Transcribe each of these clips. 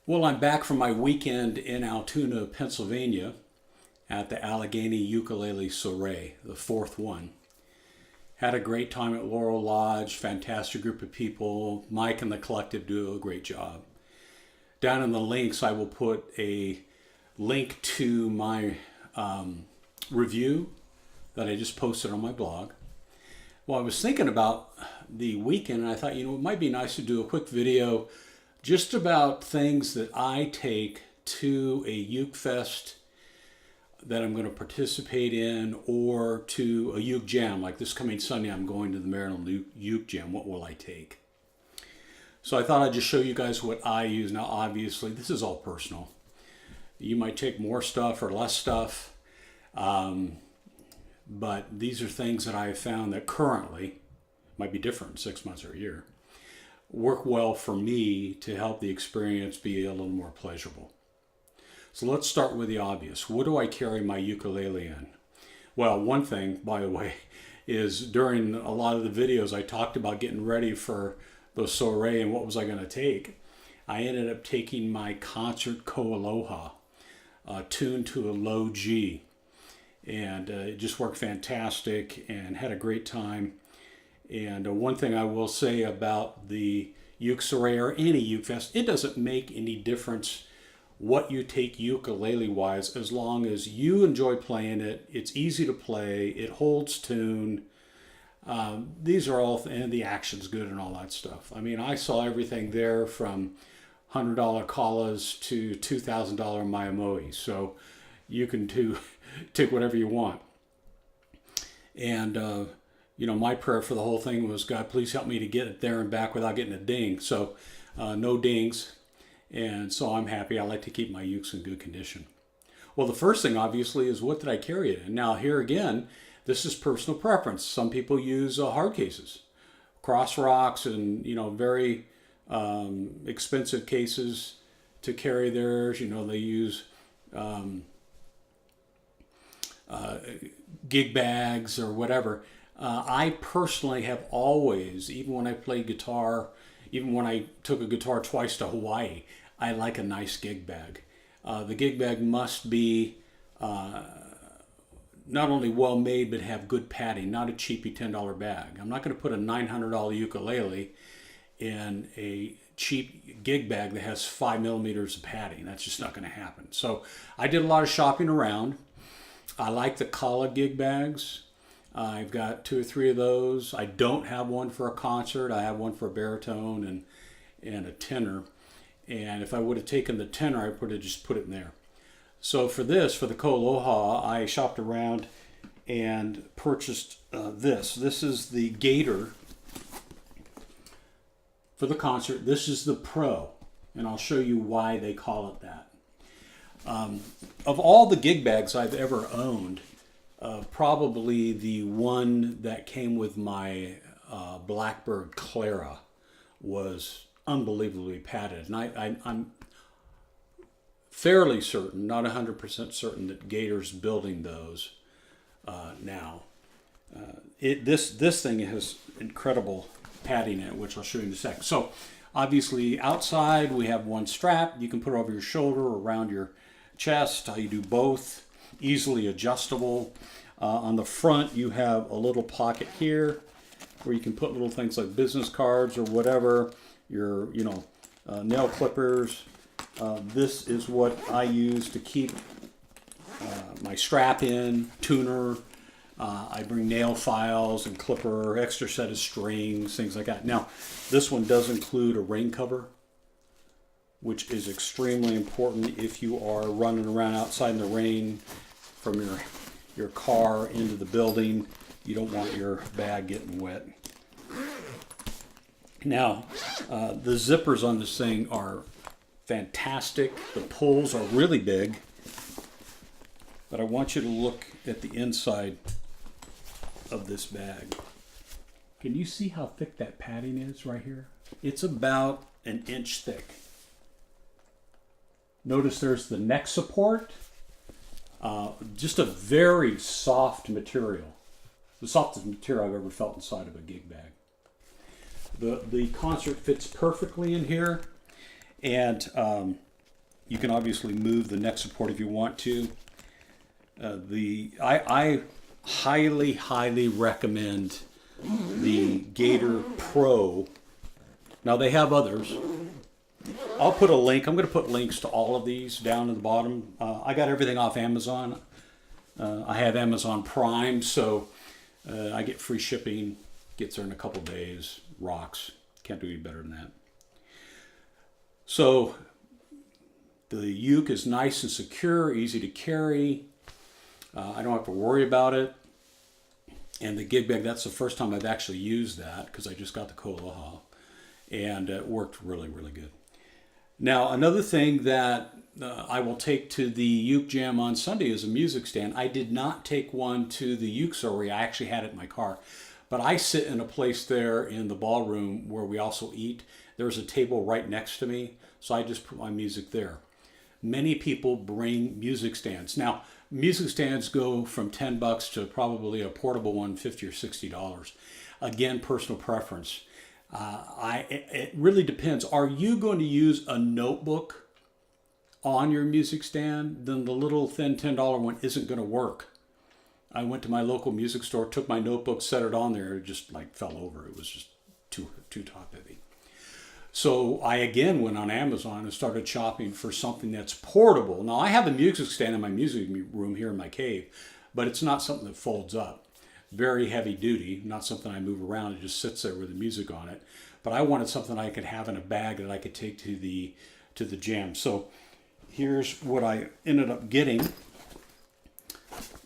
Well, I'm back from my weekend in Altoona, Pennsylvania at the Allegheny Ukulele Soiree, the fourth one. Had a great time at Laurel Lodge, fantastic group of people. Mike and the collective do a great job. Down in the links, I will put a link to my review that I just posted on my blog. Well, I was thinking about the weekend and I thought, it might be nice to do a quick video just about things that I take to a uke fest that I'm going to participate in, or to a uke jam. Like this coming Sunday, I'm going to the Maryland Uke Jam. What will I take? So I thought I'd just show you guys what I use. Now, obviously, this is all personal. You might take more stuff or less stuff, but these are things that I have found that currently, might be different in 6 months or a year, work well for me to help the experience be a little more pleasurable. So let's start with the obvious. What do I carry my ukulele in? Well, one thing, by the way, is during a lot of the videos I talked about getting ready for the soiree and what was I going to take. I ended up taking my concert Ko-Aloha, tuned to a low G. And it just worked fantastic and had a great time. And one thing I will say about the uke soiree or any uke fest, it doesn't make any difference what you take ukulele wise, as long as you enjoy playing it. It's easy to play, it holds tune. These are all, and the action's good and all that stuff. I mean, I saw everything there from $100 Kalas to $2,000 Mayamoe. So you can take whatever you want. And my prayer for the whole thing was, God, please help me to get it there and back without getting a ding. So no dings. And so I'm happy. I like to keep my ukes in good condition. Well, the first thing, obviously, is what did I carry it in? Now, here again, this is personal preference. Some people use hard cases, cross rocks, and, very expensive cases to carry theirs. They use gig bags or whatever. I personally have always, even when I played guitar, even when I took a guitar twice to Hawaii, I like a nice gig bag. The gig bag must be not only well made, but have good padding, not a cheapy $10 bag. I'm not going to put a $900 ukulele in a cheap gig bag that has 5 millimeters of padding. That's just not going to happen. So I did a lot of shopping around. I like the Kala gig bags. I've got 2 or 3 of those. I don't have one for a concert. I have one for a baritone and a tenor. And if I would have taken the tenor, I would have just put it in there. So for the Ko-Aloha, I shopped around and purchased this. This is the Gator for the concert. This is the Pro, and I'll show you why they call it that. Of all the gig bags I've ever owned, probably the one that came with my Blackbird Clara was unbelievably padded. And I'm fairly certain, not 100% certain, that Gator's building those now. This thing has incredible padding in it, which I'll show you in a second. So obviously outside we have one strap. You can put it over your shoulder or around your chest. You do both. Easily adjustable. On the front you have a little pocket here where you can put little things like business cards or whatever, your nail clippers. This is what I use to keep my strap in, tuner. I bring nail files and clipper, extra set of strings, things like that. Now, this one does include a rain cover, which is extremely important if you are running around outside in the rain from your car into the building. You don't want your bag getting wet. Now, the zippers on this thing are fantastic. The pulls are really big, but I want you to look at the inside of this bag. Can you see how thick that padding is right here? It's about an inch thick. Notice there's the neck support. Just a very soft material. The softest material I've ever felt inside of a gig bag. The concert fits perfectly in here. And You can obviously move the neck support if you want to. I highly recommend the Gator Pro. Now they have others. I'll put a link. I'm going to put links to all of these down at the bottom. I got everything off Amazon. I have Amazon Prime, so I get free shipping. Gets there in a couple days. Rocks. Can't do any better than that. So the uke is nice and secure, easy to carry. I don't have to worry about it. And the gig bag, that's the first time I've actually used that because I just got the Koloha. And it worked really, really good. Now, another thing that I will take to the uke jam on Sunday is a music stand. I did not take one to the uke soiree. I actually had it in my car. But I sit in a place there in the ballroom where we also eat. There's a table right next to me, so I just put my music there. Many people bring music stands. Now, music stands go from $10 to probably a portable one, $50 or $60. Again, personal preference. It really depends. Are you going to use a notebook on your music stand? Then the little thin $10 one isn't going to work. I went to my local music store, took my notebook, set it on there, it just like fell over. It was just too top heavy. So I again went on Amazon and started shopping for something that's portable. Now I have a music stand in my music room here in my cave, but it's not something that folds up. Very heavy duty, not something I move around. It just sits there with the music on it. But I wanted something I could have in a bag that I could take to the jam. So here's what I ended up getting.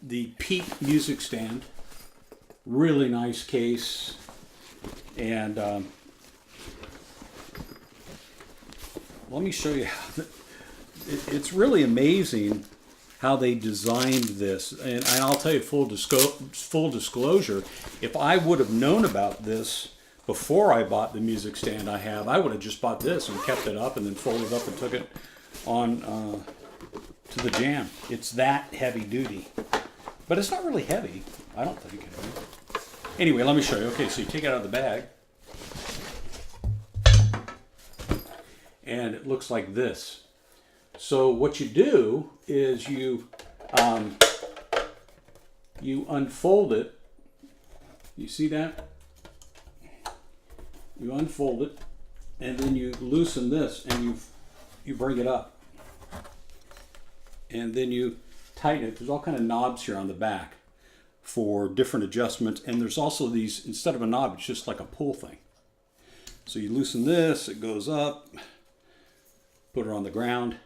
The Peak music stand, really nice case, and let me show you how it's really amazing how they designed this. And I'll tell you full disclosure, if I would have known about this before I bought the music stand I have, I would have just bought this and kept it up and then folded up and took it on to the jam. It's that heavy duty. But it's not really heavy, I don't think. Anyway, let me show you. Okay, so you take it out of the bag. And it looks like this. So what you do is you unfold it. You see that? You unfold it, and then you loosen this, and you bring it up. And then you tighten it. There's all kind of knobs here on the back for different adjustments, and there's also these, instead of a knob, it's just like a pull thing. So you loosen this, it goes up, put it on the ground.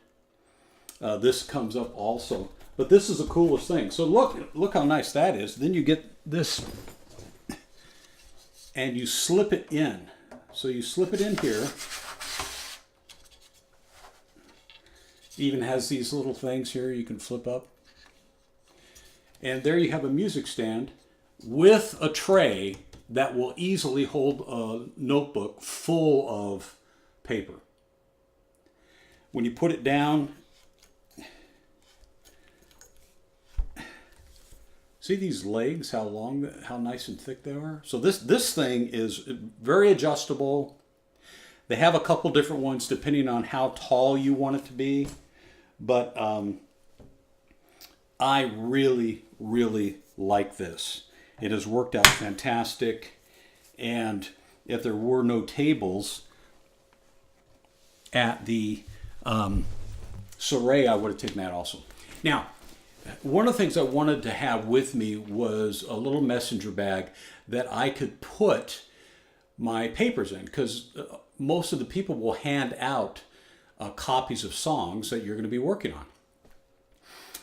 This comes up also, but this is the coolest thing. So look how nice that is. Then you get this and you slip it in. So you slip it in here. Even has these little things here you can flip up. And there you have a music stand with a tray that will easily hold a notebook full of paper. When you put it down, see these legs, how long, how nice and thick they are? So this thing is very adjustable. They have a couple different ones depending on how tall you want it to be. But I really like this. It has worked out fantastic. And if there were no tables at the soiree, I would have taken that also. Now, one of the things I wanted to have with me was a little messenger bag that I could put my papers in, because most of the people will hand out copies of songs that you're going to be working on.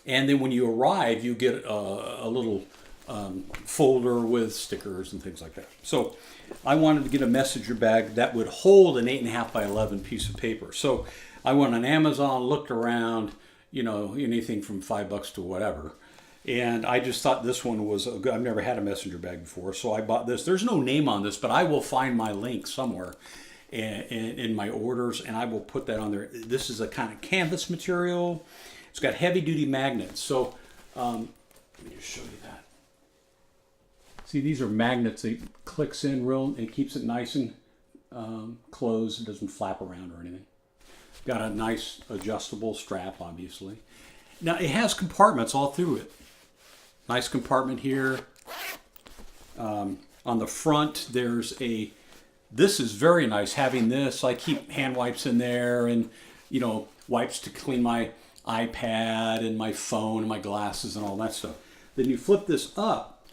And then when you arrive, you get a little folder with stickers and things like that. So I wanted to get a messenger bag that would hold an 8.5 by 11 piece of paper. So I went on Amazon, looked around, you know, anything from $5 to whatever. And I just thought this one was a good. I've never had a messenger bag before, so I bought this. There's no name on this, but I will find my link somewhere in my orders, and I will put that on there. This is a kind of canvas material. It's got heavy duty magnets. So let me just show you that. See, these are magnets. It clicks in real, it keeps it nice and closed. It doesn't flap around or anything. Got a nice adjustable strap, obviously. Now it has compartments all through it. Nice compartment here. On the front, there's this is very nice having this. I keep hand wipes in there and, wipes to clean my iPad and my phone and my glasses and all that stuff. Then you flip this up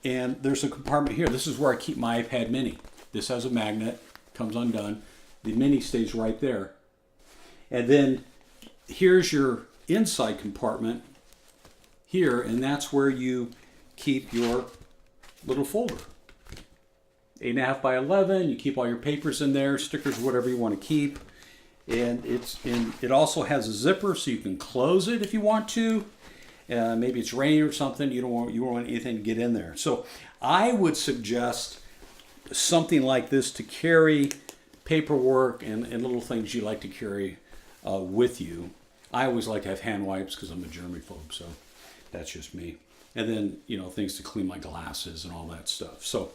and there's a compartment here. This is where I keep my iPad mini. This has a magnet, comes undone. The mini stays right there. And then here's your inside compartment here, and that's where you keep your little folder. 8.5 by 11. You keep all your papers in there, stickers, whatever you want to keep. And it also has a zipper, so you can close it if you want to. Maybe it's raining or something. You don't want anything to get in there. So I would suggest something like this to carry paperwork and little things you like to carry with you. I always like to have hand wipes because I'm a germaphobe, so that's just me. And then, things to clean my glasses and all that stuff. So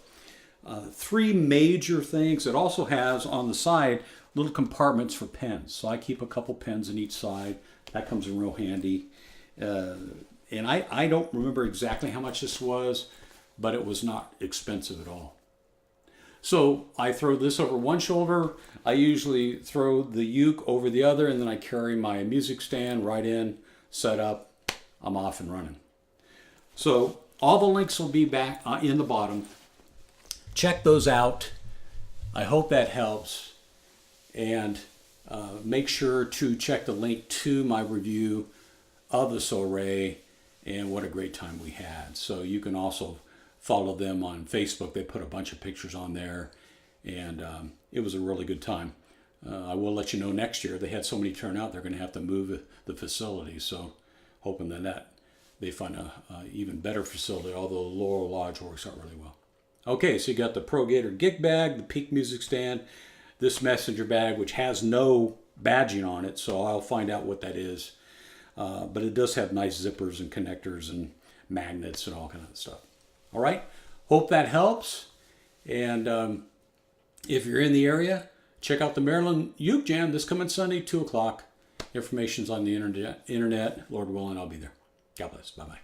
3 major things. It also has on the side little compartments for pens. So I keep a couple pens in each side. That comes in real handy. And I don't remember exactly how much this was, but it was not expensive at all. So I throw this over one shoulder. I usually throw the uke over the other, and then I carry my music stand right in, set up. I'm off and running. So all the links will be back in the bottom. Check those out. I hope that helps. And make sure to check the link to my review of the Soray and what a great time we had. So you can also follow them on Facebook. They put a bunch of pictures on there, and it was a really good time. I will let you know next year. They had so many turn out, they're going to have to move the facility. So hoping that they find a even better facility, although Laurel Lodge works out really well. Okay, so you got the Pro Gator gig bag, the Peak music stand, this messenger bag, which has no badging on it, so I'll find out what that is. But it does have nice zippers and connectors and magnets and all kind of stuff. All right, hope that helps. And if you're in the area, check out the Maryland Uke Jam this coming Sunday, 2 o'clock. Information's on the internet. Lord willing, I'll be there. God bless. Bye-bye.